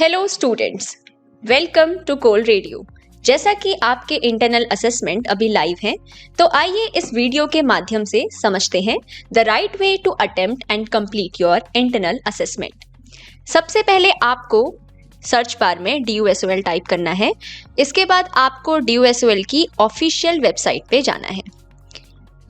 Hello students, welcome to Cole radio. जैसा कि आपके इंटरनल असेसमेंट अभी लाइव हैं, तो आइए इस वीडियो के माध्यम से समझते हैं the right way to attempt and complete your internal assessment. सबसे पहले आपको सर्च बार में DUSOL टाइप करना है। इसके बाद आपको DUSOL की ऑफिशियल वेबसाइट पे जाना है।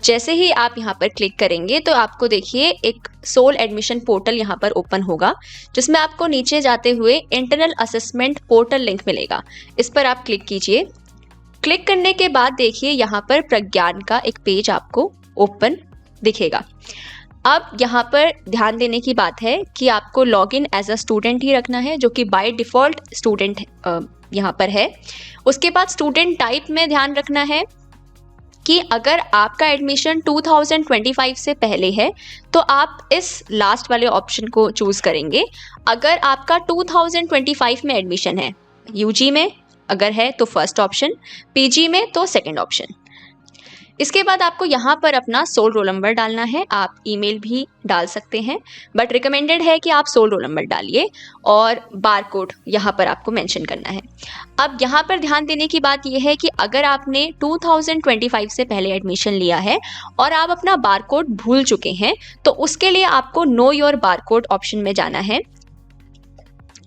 जैसे ही आप यहाँ पर क्लिक करेंगे तो आपको देखिए एक सोल एडमिशन पोर्टल यहाँ पर ओपन होगा, जिसमें आपको नीचे जाते हुए इंटरनल असेसमेंट पोर्टल लिंक मिलेगा। इस पर आप क्लिक कीजिए। क्लिक करने के बाद देखिए यहाँ पर प्रज्ञान का एक पेज आपको ओपन दिखेगा। अब यहाँ पर ध्यान देने की बात है कि आपको लॉगिन एज अ स्टूडेंट ही रखना है, जो कि बाय डिफ़ॉल्ट स्टूडेंट यहाँ पर है। उसके बाद स्टूडेंट टाइप में ध्यान रखना है कि अगर आपका एडमिशन 2025 से पहले है तो आप इस लास्ट वाले ऑप्शन को चूज़ करेंगे। अगर आपका 2025 में एडमिशन है, यूजी में अगर है तो फर्स्ट ऑप्शन, पीजी में तो सेकंड ऑप्शन। इसके बाद आपको यहाँ पर अपना सोल रोल नंबर डालना है। आप ईमेल भी डाल सकते हैं, बट रिकमेंडेड है कि आप सोल रोल नंबर डालिए और बार कोड यहाँ पर आपको मेंशन करना है। अब यहाँ पर ध्यान देने की बात यह है कि अगर आपने 2025 से पहले एडमिशन लिया है और आप अपना बार कोड भूल चुके हैं, तो उसके लिए आपको know your bar code option में जाना है।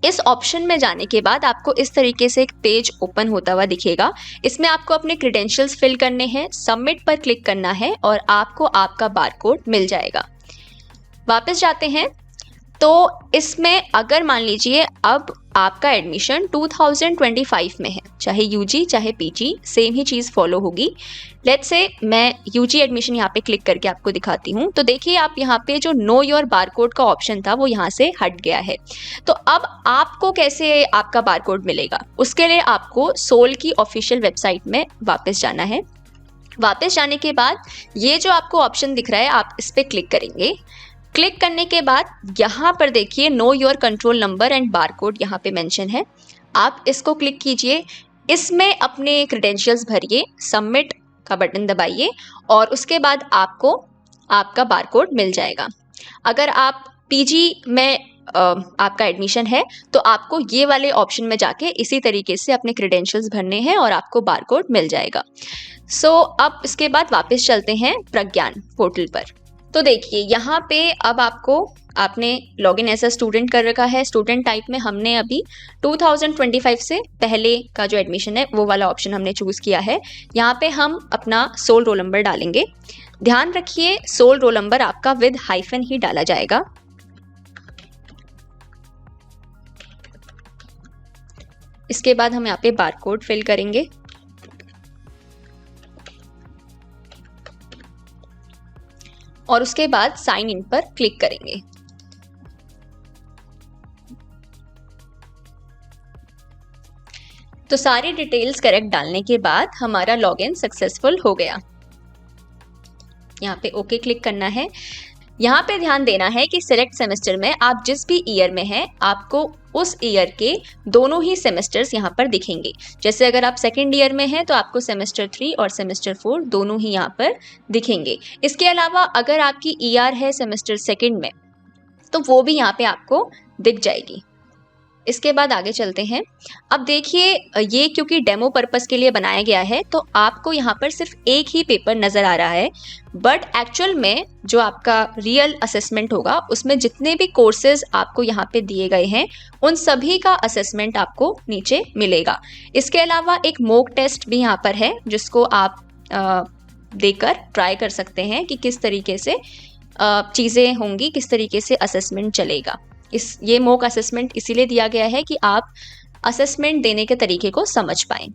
इस ऑप्शन में जाने के बाद आपको इस तरीके से एक पेज ओपन होता हुआ दिखेगा। इसमें आपको अपने क्रेडेंशियल्स फिल करने हैं, सबमिट पर क्लिक करना है और आपको आपका बारकोड मिल जाएगा। वापस जाते हैं तो इसमें अगर मान लीजिए अब आपका एडमिशन 2025 में है, चाहे यूजी चाहे पीजी, सेम ही चीज़ फॉलो होगी। लेट्स से मैं यूजी एडमिशन यहाँ पे क्लिक करके आपको दिखाती हूँ। तो देखिए आप यहाँ पे जो नो योर बारकोड का ऑप्शन था वो यहाँ से हट गया है। तो अब आपको कैसे आपका बारकोड मिलेगा, उसके लिए आपको सोल की ऑफिशियल वेबसाइट में वापस जाना है। वापस जाने के बाद ये जो आपको ऑप्शन दिख रहा है, आप इस पर क्लिक करेंगे। क्लिक करने के बाद यहाँ पर देखिए know your control number and barcode यहाँ पे मेंशन है। आप इसको क्लिक कीजिए, इसमें अपने क्रेडेंशियल्स भरिए, सबमिट का बटन दबाइए और उसके बाद आपको आपका बारकोड मिल जाएगा। अगर आप पीजी में आपका एडमिशन है तो आपको ये वाले ऑप्शन में जाके इसी तरीके से अपने क्रेडेंशियल्स भरने हैं और आपको बारकोड मिल जाएगा। अब इसके बाद वापस चलते हैं प्रज्ञान पोर्टल पर। तो देखिए यहाँ पे अब आपने लॉगिन एज अ स्टूडेंट कर रखा है। स्टूडेंट टाइप में हमने अभी 2025 से पहले का जो एडमिशन है वो वाला ऑप्शन हमने चूज़ किया है। यहाँ पे हम अपना सोल रोल नंबर डालेंगे। ध्यान रखिए सोल रोल नंबर आपका विद हाइफन ही डाला जाएगा। इसके बाद हम यहाँ पे बारकोड फिल करेंगे। और उसके बाद साइन इन पर क्लिक करेंगे। तो सारी डिटेल्स करेक्ट डालने के बाद हमारा लॉगिन सक्सेसफुल हो गया। यहाँ पे ओके क्लिक करना है। यहाँ पे ध्यान देना है कि सिलेक्ट सेमेस्टर में आप जिस भी ईयर में हैं, आपको उस ईयर के दोनों ही सेमेस्टर्स यहाँ पर दिखेंगे। जैसे अगर आप सेकेंड ईयर में हैं तो आपको सेमेस्टर 3 और सेमेस्टर 4 दोनों ही यहाँ पर दिखेंगे। इसके अलावा अगर आपकी ER है सेमेस्टर सेकेंड में तो वो भी यहाँ पे आपको दिख जाएगी। इसके बाद आगे चलते हैं। अब देखिए ये क्योंकि डेमो पर्पस के लिए बनाया गया है तो आपको यहाँ पर सिर्फ एक ही पेपर नज़र आ रहा है, बट एक्चुअल में जो आपका रियल असेसमेंट होगा उसमें जितने भी कोर्सेज आपको यहाँ पे दिए गए हैं उन सभी का असेसमेंट आपको नीचे मिलेगा। इसके अलावा एक मॉक टेस्ट भी यहाँ पर है, जिसको आप देकर ट्राई कर सकते हैं कि किस तरीके से चीज़ें होंगी, किस तरीके से असेसमेंट चलेगा। ये मॉक असेसमेंट इसीलिए दिया गया है कि आप असेसमेंट देने के तरीके को समझ पाएं।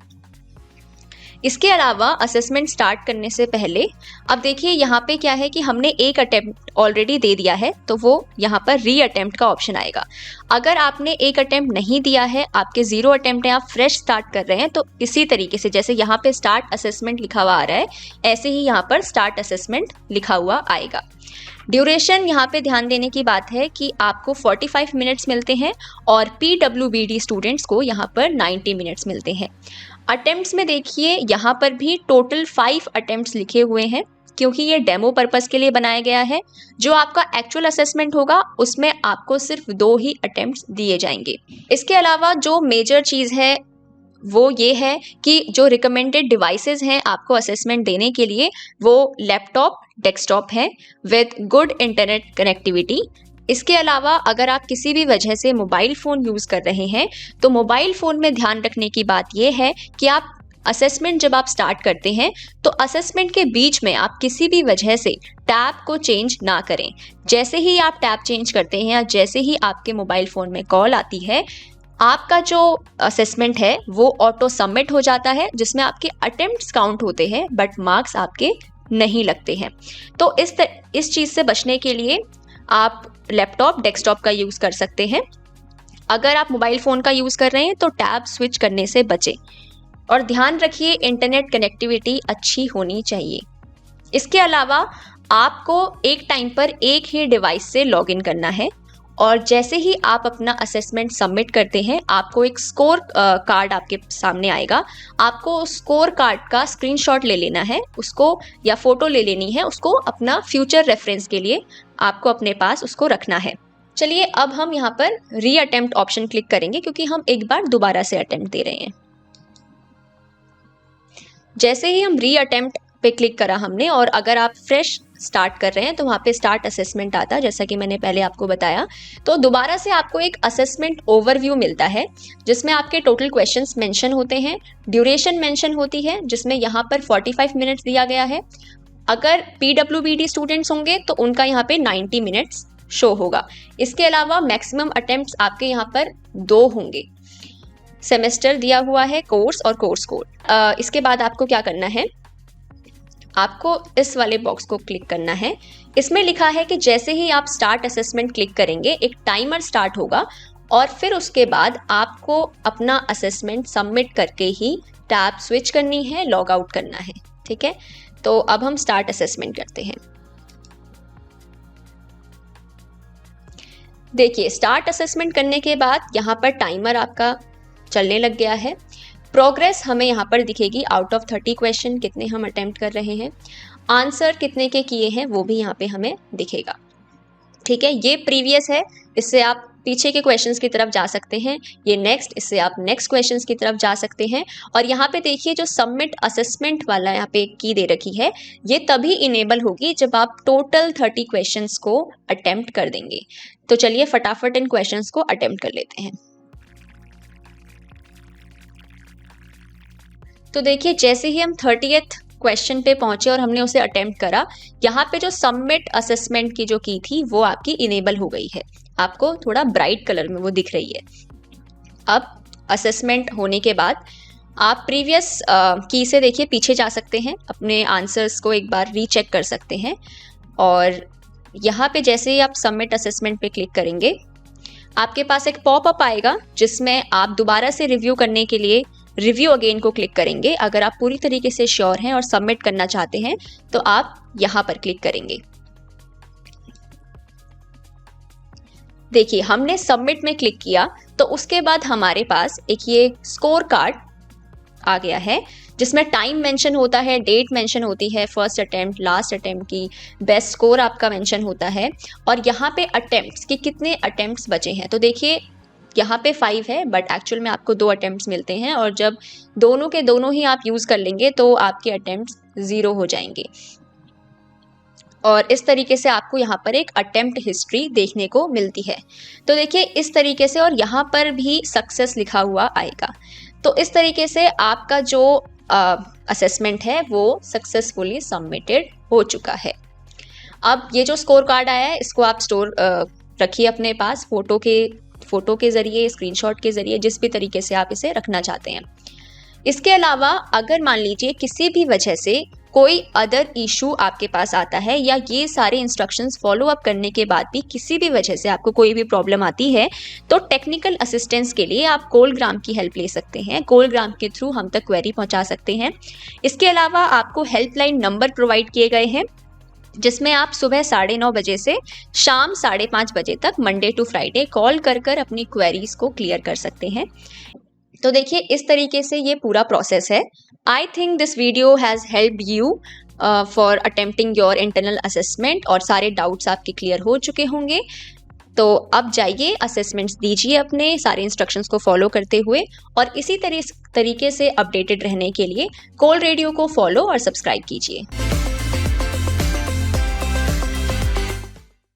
इसके अलावा असेसमेंट स्टार्ट करने से पहले अब देखिए यहाँ पे क्या है कि हमने एक अटेम्प्ट ऑलरेडी दे दिया है, तो वो यहाँ पर री अटेम्प्ट का ऑप्शन आएगा। अगर आपने एक अटेम्प्ट नहीं दिया है, आपके 0 अटेम्प्ट हैं, आप फ्रेश स्टार्ट कर रहे हैं, तो इसी तरीके से जैसे यहाँ पे स्टार्ट असेसमेंट लिखा हुआ आ रहा है, ऐसे ही यहाँ पर स्टार्ट असेसमेंट लिखा हुआ आएगा। ड्यूरेशन यहाँ पे ध्यान देने की बात है कि आपको 45 मिनट्स मिलते हैं और PWBD स्टूडेंट्स को यहाँ पर 90 मिनट्स मिलते हैं। अटेम्प्ट्स में देखिए यहाँ पर भी टोटल 5 अटेम्प्ट्स लिखे हुए हैं क्योंकि ये डेमो पर्पस के लिए बनाया गया है। जो आपका एक्चुअल असेसमेंट होगा उसमें आपको सिर्फ 2 ही अटेम्प्ट्स दिए जाएंगे। इसके अलावा जो मेजर चीज़ है वो ये है कि जो रिकमेंडेड डिवाइसेस हैं आपको असेसमेंट देने के लिए वो लैपटॉप, डेस्कटॉप है विद गुड इंटरनेट कनेक्टिविटी। इसके अलावा अगर आप किसी भी वजह से मोबाइल फ़ोन यूज़ कर रहे हैं तो मोबाइल फ़ोन में ध्यान रखने की बात यह है कि आप असेसमेंट जब आप स्टार्ट करते हैं तो असेसमेंट के बीच में आप किसी भी वजह से टैब को चेंज ना करें। जैसे ही आप टैब चेंज करते हैं या जैसे ही आपके मोबाइल फ़ोन में कॉल आती है, आपका जो असेसमेंट है वो ऑटो सबमिट हो जाता है, जिसमें आपके अटेम्प्ट्स काउंट होते हैं बट मार्क्स आपके नहीं लगते हैं। तो इस चीज़ से बचने के लिए आप लैपटॉप, डेस्कटॉप का यूज़ कर सकते हैं। अगर आप मोबाइल फ़ोन का यूज़ कर रहे हैं तो टैब स्विच करने से बचें और ध्यान रखिए इंटरनेट कनेक्टिविटी अच्छी होनी चाहिए। इसके अलावा आपको एक टाइम पर एक ही डिवाइस से लॉगिन करना है और जैसे ही आप अपना असेसमेंट सबमिट करते हैं आपको एक स्कोर कार्ड आपके सामने आएगा। आपको स्कोर कार्ड का स्क्रीनशॉट ले लेना है उसको, या फ़ोटो ले लेनी है उसको, अपना फ्यूचर रेफरेंस के लिए आपको अपने पास उसको रखना है। चलिए अब हम यहाँ पर री अटेम्प्ट ऑप्शन क्लिक करेंगे क्योंकि हम एक बार दोबारा से अटेम्प्ट दे रहे हैं। जैसे ही हम री अटेम्प्ट पे क्लिक करा हमने और अगर आप फ्रेश स्टार्ट कर रहे हैं तो वहाँ पे स्टार्ट असेसमेंट आता है, जैसा कि मैंने पहले आपको बताया। तो दोबारा से आपको एक असेसमेंट ओवरव्यू मिलता है जिसमें आपके टोटल क्वेश्चंस मेंशन होते हैं, ड्यूरेशन मेंशन होती है जिसमें यहाँ पर 45 मिनट्स दिया गया है। अगर PWBD स्टूडेंट्स होंगे तो उनका यहाँ पे 90 मिनट्स शो होगा। इसके अलावा मैक्सिमम अटेम्प्ट्स आपके यहाँ पर 2 होंगे। सेमेस्टर दिया हुआ है, कोर्स और कोर्स कोड। इसके बाद आपको क्या करना है, आपको इस वाले बॉक्स को क्लिक करना है। इसमें लिखा है कि जैसे ही आप स्टार्ट असेसमेंट क्लिक करेंगे एक टाइमर स्टार्ट होगा और फिर उसके बाद आपको अपना असेसमेंट सबमिट करके ही टैब स्विच करनी है, लॉग आउट करना है। ठीक है, तो अब हम स्टार्ट असेसमेंट करते हैं। देखिए स्टार्ट असेसमेंट करने के बाद यहाँ पर टाइमर आपका चलने लग गया है। प्रोग्रेस हमें यहाँ पर दिखेगी, आउट ऑफ 30 क्वेश्चन कितने हम अटेम्प्ट कर रहे हैं, आंसर कितने के किए हैं वो भी यहाँ पे हमें दिखेगा। ठीक है, ये प्रीवियस है, इससे आप पीछे के क्वेश्चंस की तरफ जा सकते हैं। ये नेक्स्ट, इससे आप नेक्स्ट क्वेश्चंस की तरफ जा सकते हैं। और यहाँ पे देखिए जो सबमिट असेसमेंट वाला यहाँ पे की दे रखी है, ये तभी इनेबल होगी जब आप टोटल 30 क्वेश्चंस को अटेम्प्ट कर देंगे। तो चलिए फटाफट इन क्वेश्चंस को अटेम्प्ट कर लेते हैं। तो देखिए जैसे ही हम 30th क्वेश्चन पे पहुंचे और हमने उसे अटेम्प्ट करा, यहाँ पे जो सबमिट असेसमेंट की जो की थी वो आपकी इनेबल हो गई है, आपको थोड़ा ब्राइट कलर में वो दिख रही है। अब असेसमेंट होने के बाद आप प्रीवियस की से देखिए पीछे जा सकते हैं, अपने आंसर्स को एक बार रीचेक कर सकते हैं। और यहाँ पे जैसे ही आप सबमिट असेसमेंट पे क्लिक करेंगे आपके पास एक पॉपअप आएगा जिसमें आप दोबारा से रिव्यू करने के लिए रिव्यू अगेन को क्लिक करेंगे। अगर आप पूरी तरीके से श्योर हैं और सबमिट करना चाहते हैं तो आप यहां पर क्लिक करेंगे। देखिए हमने सबमिट में क्लिक किया तो उसके बाद हमारे पास एक ये स्कोर कार्ड आ गया है जिसमें टाइम मेंशन होता है, डेट मेंशन होती है, फर्स्ट अटेम्प्ट, लास्ट अटेम्प्ट की, बेस्ट स्कोर आपका मेंशन होता है और यहाँ पे अटेम्प्ट्स कि कितने अटेम्प्ट्स बचे हैं। तो देखिए यहाँ पे 5 है बट एक्चुअल में आपको 2 अटेम्प्ट्स मिलते हैं और जब दोनों के दोनों ही आप यूज़ कर लेंगे तो आपके अटेम्प्ट्स 0 हो जाएंगे। और इस तरीके से आपको यहाँ पर एक अटेम्प्ट हिस्ट्री देखने को मिलती है। तो देखिए इस तरीके से, और यहाँ पर भी सक्सेस लिखा हुआ आएगा। तो इस तरीके से आपका जो असेसमेंट है वो सक्सेसफुली सबमिटेड हो चुका है। अब ये जो स्कोर कार्ड आया है इसको आप स्टोर रखिए अपने पास, फोटो के ज़रिए, स्क्रीनशॉट के ज़रिए, जिस भी तरीके से आप इसे रखना चाहते हैं। इसके अलावा अगर मान लीजिए किसी भी वजह से कोई अदर इशू आपके पास आता है या ये सारे इंस्ट्रक्शंस फॉलो अप करने के बाद भी किसी भी वजह से आपको कोई भी प्रॉब्लम आती है तो टेक्निकल असिस्टेंस के लिए आप कोलग्राम की हेल्प ले सकते हैं। कोलग्राम के थ्रू हम तक क्वेरी पहुंचा सकते हैं। इसके अलावा आपको हेल्पलाइन नंबर प्रोवाइड किए गए हैं जिसमें आप सुबह 9:30 बजे से शाम 5:30 बजे तक मंडे टू फ्राइडे कॉल कर अपनी क्वेरीज को क्लियर कर सकते हैं। तो देखिए इस तरीके से ये पूरा प्रोसेस है। I think this video has helped you for attempting your internal assessment और सारे डाउट्स आपके क्लियर हो चुके होंगे। तो अब जाइए असेसमेंट्स दीजिए अपने सारे इंस्ट्रक्शंस को फॉलो करते हुए, और इसी तरीके से अपडेटेड रहने के लिए कोल रेडियो को फॉलो और सब्सक्राइब कीजिए।